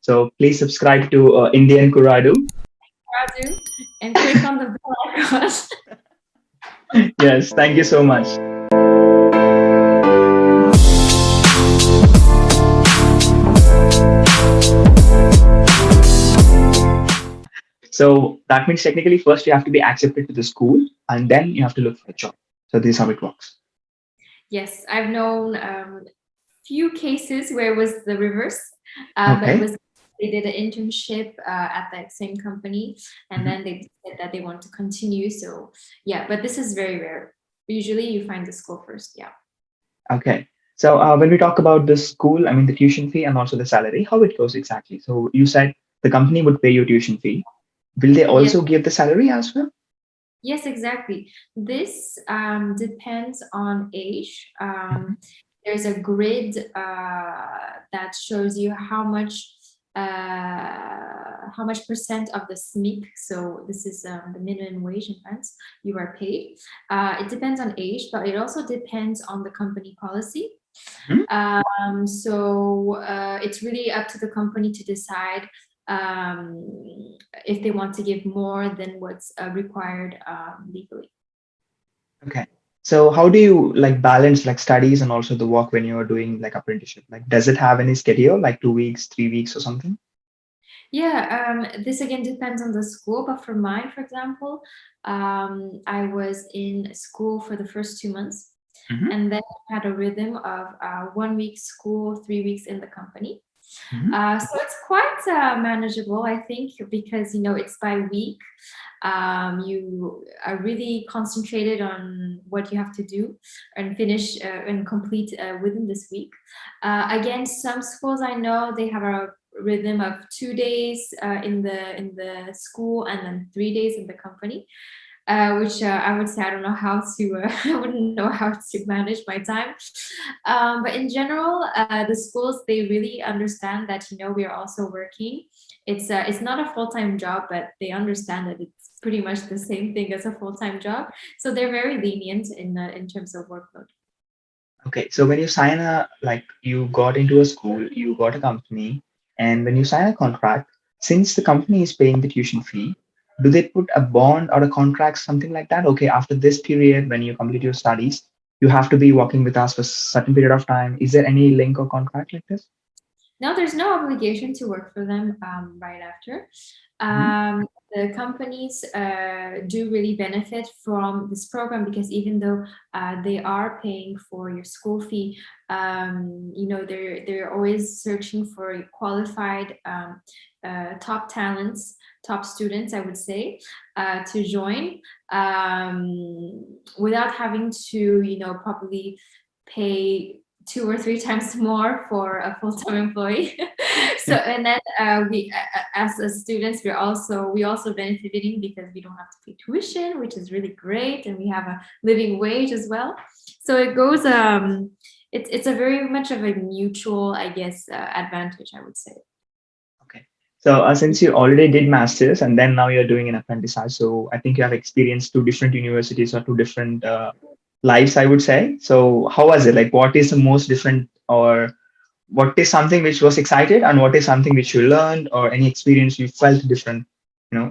So please subscribe to Indian Kurradu. Kurradu, and click on the bell icon. Yes, thank you so much. So that means technically first you have to be accepted to the school and then you have to look for a job. So this is how it works. Yes, I've known few cases where it was the reverse, but it Okay. was they did an internship at that same company, and Mhm. then they said that they want to continue. So yeah, but this is very rare. Usually, you find the school first. Yeah. Okay. So when we talk about the school, I mean the tuition fee and also the salary, how it goes exactly. So you said the company would pay your tuition fee. Will they Yes. also give the salary as well? Yes, exactly. This depends on age. Mhm. There's a grid that shows you how much percent of the SMIC, so this is the minimum wage in France, you are paid. It depends on age, but it also depends on the company policy. Mhm. It's really up to the company to decide um, if they want to give more than what's required legally. Okay. So how do you like balance like studies and also the work when you're doing like apprenticeship? Like, does it have any schedule, like 2 weeks, 3 weeks or something? Yeah, this again depends on the school, but for mine, for example, I was in school for the first 2 months, Hmm. and then had a rhythm of 1 week school, 3 weeks in the company. Hmm. So it's quite manageable, I think, because it's by week. You are really concentrated on what you have to do and finish and complete within this week. Again, some schools I know they have a rhythm of 2 days in the school and then 3 days in the company, which I would say I don't know how to. I wouldn't know how to manage my time. But in general, the schools they really understand that we are also working. It's not a full-time job, but they understand that it's pretty much the same thing as a full-time job. So they're very lenient in terms of workload. Okay. So when you sign a like you got into a school, you got a company, and when you sign a contract, since the company is paying the tuition fee, do they put a bond or a contract, something like that? Okay, after this period, when you complete your studies, you have to be working with us for certain period of time. Is there any link or contract like this? No, there's no obligation to work for them right after. Mhm. The companies do really benefit from this program because even though they are paying for your school fee, they're always searching for qualified top talents, top students, I would say, to join without having to, probably pay 2 or 3 times more for a full-time employee. So and then as a students, we also benefiting because we don't have to pay tuition, which is really great, and we have a living wage as well. So it goes. It's a very much of a mutual, I guess, advantage, I would say. Okay. So since you already did masters and then now you're doing an apprentissage, so I think you have experienced two different universities or two different lives, I would say. So how was it? Like, what is the most different, or what is something which was excited, and what is something which you learned, or any experience you felt different,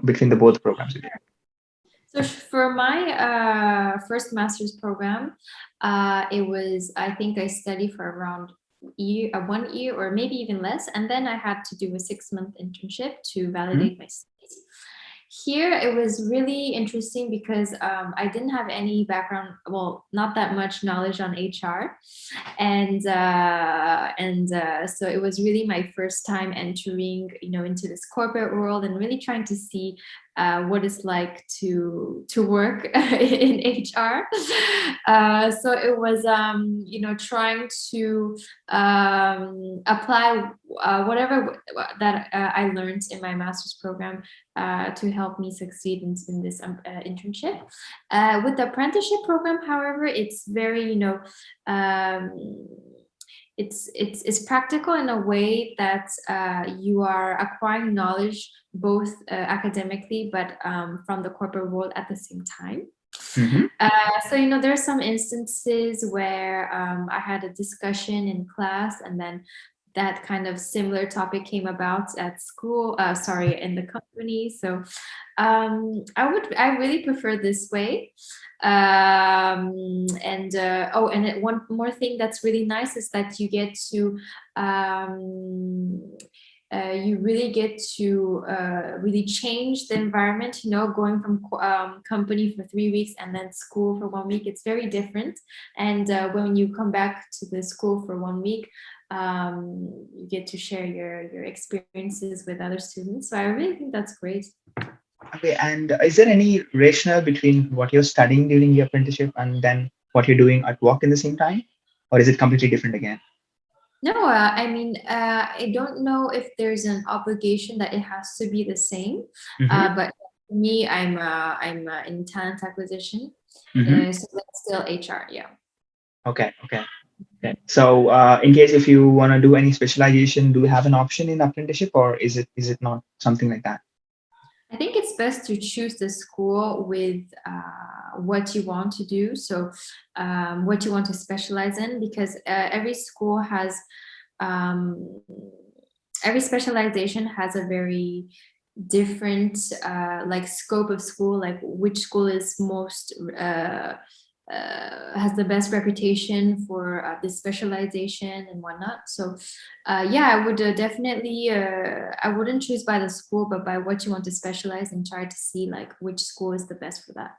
between the both programs? So for my first master's program, it was, I think I studied for around 1 year or maybe even less, and then I had to do a 6-month internship to Mhm. validate my studies. Here it was really interesting because I didn't have any background, well, not that much knowledge on HR, and so it was really my first time entering, into this corporate world and really trying to see what it's like to work in HR. So it was, trying to apply whatever that I learned in my master's program to help me succeed in this internship. With the apprenticeship program, however, it's very, um, it's practical in a way that you are acquiring knowledge both academically but from the corporate world at the same time. Mhm. So there's some instances where I had a discussion in class, and then that kind of similar topic came about at school, sorry, in the company. So I really prefer this way. And one more thing that's really nice is that you get to you really get to really change the environment, going from company for 3 weeks and then school for 1 week. It's very different. And when you come back to the school for 1 week, you get to share your experiences with other students. So I really think that's great. Okay, and is there any rationale between what you're studying during your apprenticeship and then what you're doing at work in the same time, or is it completely different again? No, I mean, I don't know if there's an obligation that it has to be the same. Mm-hmm. But for me, I'm in talent acquisition, Mm-hmm. so that's still HR. Yeah. Okay, okay. Okay. So, in case if you want to do any specialization, do you have an option in apprenticeship, or is it not something like that? I think it's best to choose the school with what you want to do. So, what you want to specialize in, because every school has, um, every specialization has a very different like scope of school, like which school is most has the best reputation for this specialization and whatnot. So yeah, I would definitely I wouldn't choose by the school, but by what you want to specialize and try to see like which school is the best for that.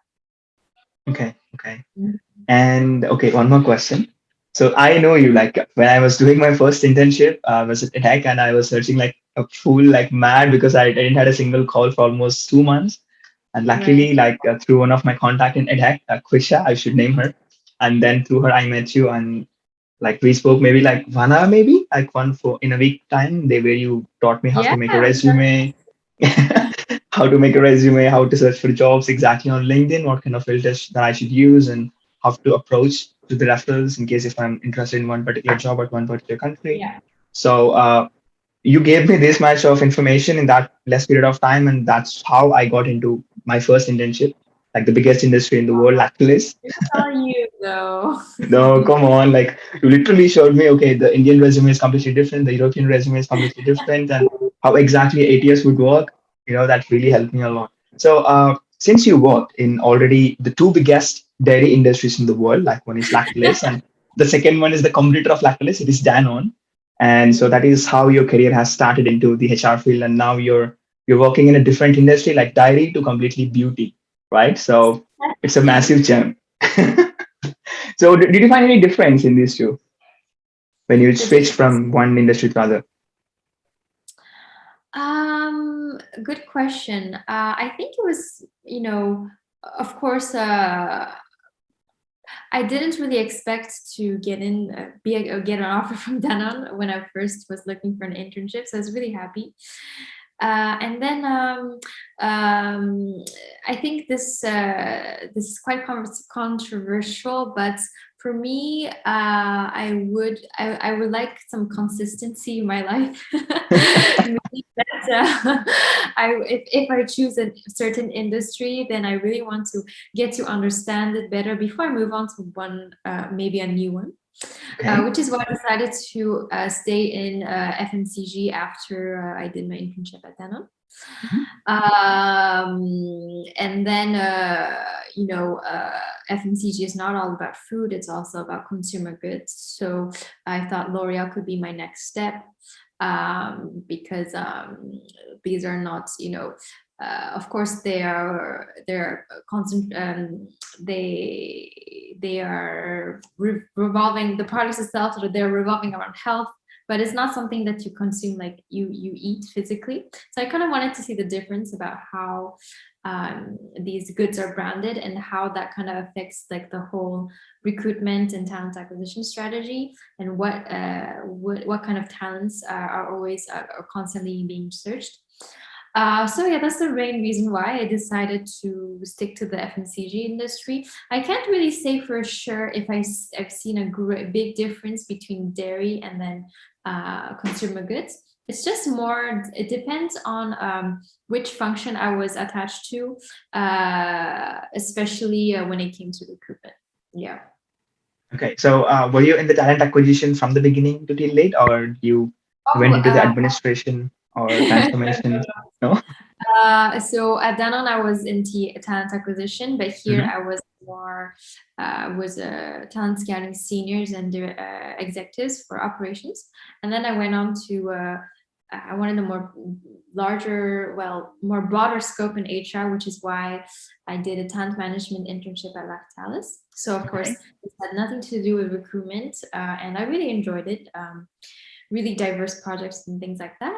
Okay, okay. Mhm. And okay, one more question. So I know you, like when I was doing my first internship, I was at tech and I was searching like a fool, like mad, because I didn't had a single call for almost 2 months. And Right. luckily, like through one of my contact in EdHack, Kwisha, I should name her. And then through her, I met you, and like we spoke maybe like 1 hour, maybe like one for in a week time. They where you taught me how Yeah. to make a resume, how to make a resume, how to search for jobs exactly on LinkedIn, what kind of filters that I should use, and how to approach to the referrals in case if I'm interested in one particular job at one particular country. Yeah. So you gave me this much of information in that less period of time, and that's how I got into my first internship, like the biggest industry in the world, actually. It's all you though. No, come on. Like you literally showed me, okay, the Indian resume is completely different, the European resume is completely different, and how exactly ATS would work. That really helped me a lot. So since you worked in already the two biggest dairy industries in the world, like one is Lactalis and the second one is the competitor of Lactalis, it is Danone. And so that is how your career has started into the HR field, and now you're working in a different industry like dairy to completely beauty, right? So it's a massive jump. So did you find any difference in these two when you The switched difference. from one industry to other? Good question. I think it was, of course, I didn't really expect to get in, get an offer from Danone when I first was looking for an internship. So I was really happy. And then I think this is quite controversial, but for me, I would like some consistency in my life. Meaning that if I choose a certain industry, then I really want to get to understand it better before I move on to one, maybe a new one. Okay. Which is why I decided to stay in FMCG after I did my internship at Danone. Mhm. And then, FMCG is not all about food, it's also about consumer goods. So I thought L'Oreal could be my next step, because these are not, of course, they're constant. They are revolving the products itself, so they're revolving around health, but it's not something that you consume like you eat physically. So I kind of wanted to see the difference about how these goods are branded and how that kind of affects like the whole recruitment and talent acquisition strategy, and what kind of talents are always are constantly being searched. So yeah, that's the main reason why I decided to stick to the FMCG industry. I can't really say for sure if I've seen a big difference between dairy and then consumer goods. It's just more, it depends on which function I was attached to, especially when it came to recruitment. Yeah. Okay. So were you in the talent acquisition from the beginning to till late, or you went Oh, into the administration or transformation? No? so at Danone, I was in talent acquisition, but here Hmm. I was more was talent scouting seniors and executives for operations, and then I went on to I wanted a more larger, well, more broader scope in HR, which is why I did a talent management internship at Lactalis. So of course, Okay. it had nothing to do with recruitment, and I really enjoyed it. Really diverse projects and things like that.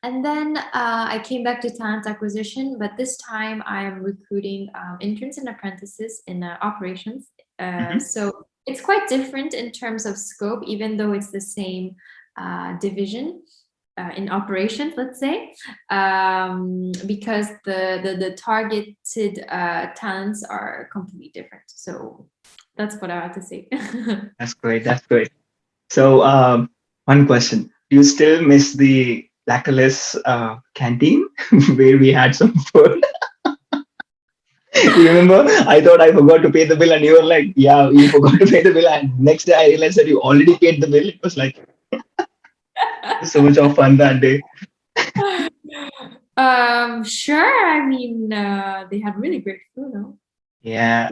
And then I came back to talent acquisition, but this time I'm recruiting interns and apprentices in operations. Hmm. So it's quite different in terms of scope, even though it's the same division. In operations, let's say, because the targeted talents are completely different. So that's what I have to say. That's great. That's great. So, one question: do you still miss the Lactalis canteen where we had some food? You remember? I thought I forgot to pay the bill, and you were like, "Yeah, you forgot to pay the bill." And next day, I realized that you already paid the bill. It was like so much of fun that day. Sure. I mean, they had really great food, no? Yeah,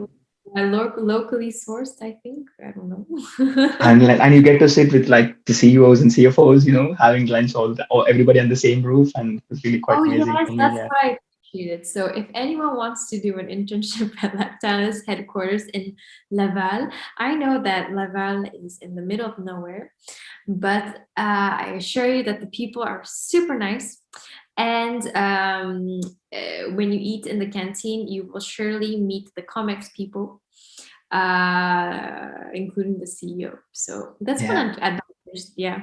Locally sourced, I think. I don't know. and you get to sit with like the CEOs and CFOs, having lunch or everybody on the same roof, and it was really quite Oh, amazing yes, for me. that's Yeah. what I appreciated. So, if anyone wants to do an internship at Lactalis headquarters in Laval, I know that Laval is in the middle of nowhere, but I assure you that the people are super nice. And when you eat in the canteen, you will surely meet the comics people, including the CEO. So that's one Yeah. advantage. Yeah.